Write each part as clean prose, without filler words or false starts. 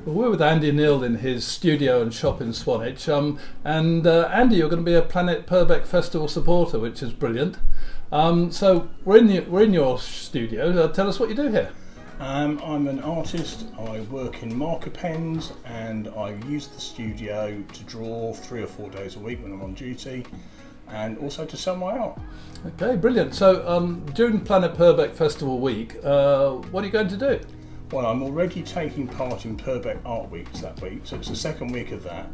Well, we're with Andy Knill in his studio and shop in Swanage. Andy, you're going to be a Plant Purbeck Festival supporter, which is brilliant. So we're in your studio. Tell us what you do here. I'm an artist. I work in marker pens, and I use the studio to draw 3 or 4 days a week when I'm on duty, and also to sell my art. Okay, brilliant. So during Plant Purbeck Festival week, what are you going to do? Well, I'm already taking part in Purbeck Art Weeks that week, so it's the second week of that,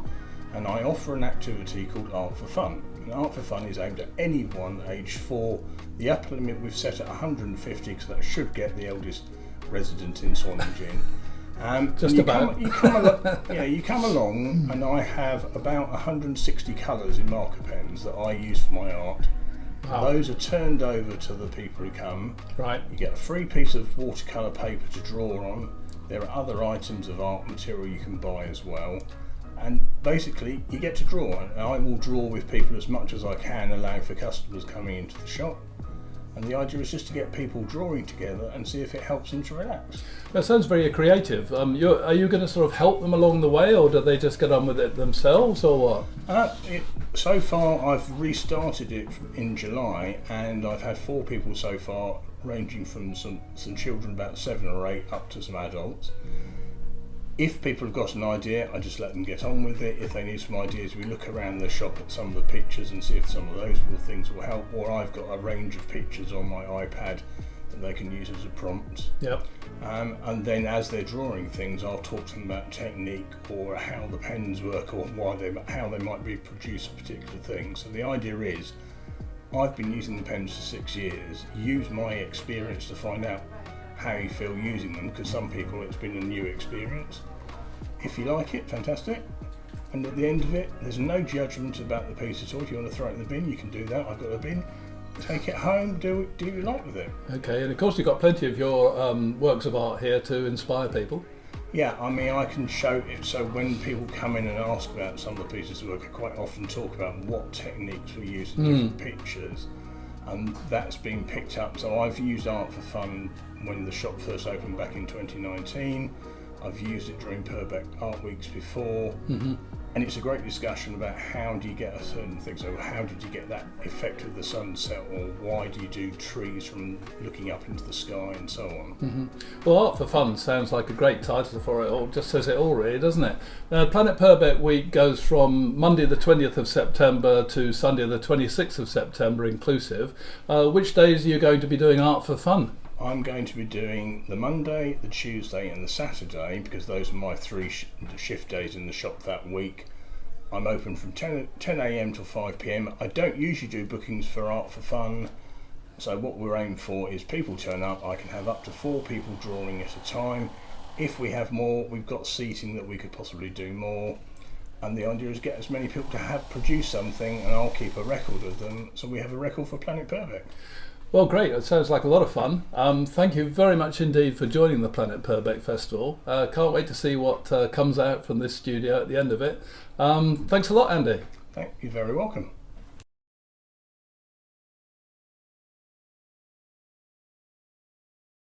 and I offer an activity called Art for Fun. And Art for Fun is aimed at anyone aged 4. The upper limit we've set at 150, because that should get the eldest resident in Swanage in. Just about. You come along, and I have about 160 colours in marker pens that I use for my art. Wow. Those are turned over to the people who come. Right. You get a free piece of watercolour paper to draw on. There are other items of art material you can buy as well. And basically, you get to draw. And I will draw with people as much as I can, allowing for customers coming into the shop. And the idea is just to get people drawing together and see if it helps them to relax. That sounds very creative. Are you going to sort of help them along the way, or do they just get on with it themselves, or what? So far, I've restarted it in July, and I've had 4 people so far, ranging from some children about 7 or 8 up to some adults. If people have got an idea, I just let them get on with it. If they need some ideas, we look around the shop at some of the pictures and see if some of those things will help. Or I've got a range of pictures on my iPad that they can use as a prompt. Yep. And then as they're drawing things, I'll talk to them about technique or how the pens work or how they might be produce a particular thing. So the idea is, I've been using the pens for 6 years. Use my experience to find out how you feel using them, because some people it's been a new experience. If you like it, fantastic. And at the end of it, there's no judgment about the piece at all. If you want to throw it in the bin, you can do that. I've got a bin. Take it home, do what you like with it. Okay, and of course you've got plenty of your works of art here to inspire people. Yeah, I mean, I can show it. So when people come in and ask about some of the pieces of work, I quite often talk about what techniques we use in different pictures. And that's been picked up. So I've used Art for Fun when the shop first opened back in 2019. I've used it during Purbeck Art Weeks before. And it's a great discussion about how do you get a certain thing. So how did you get that effect of the sunset, or why do you do trees from looking up into the sky and so on. Well, Art for Fun sounds like a great title for it all. Just says it all, really, doesn't it? Plant Purbeck Week goes from Monday the 20th of September to Sunday the 26th of September inclusive. Which days are you going to be doing Art for Fun? I'm going to be doing the Monday, the Tuesday and the Saturday, because those are my 3 shift days in the shop that week. I'm open from 10 a.m. till 5 p.m. I don't usually do bookings for Art for Fun, so what we're aiming for is people turn up. I can have up to 4 people drawing at a time. If we have more, we've got seating that we could possibly do more. And the idea is get as many people to produce something, and I'll keep a record of them, so we have a record for Plant Purbeck. Well, great. It sounds like a lot of fun. Thank you very much indeed for joining the Plant Purbeck Festival. Can't wait to see what comes out from this studio at the end of it. Thanks a lot, Andy. You're very welcome.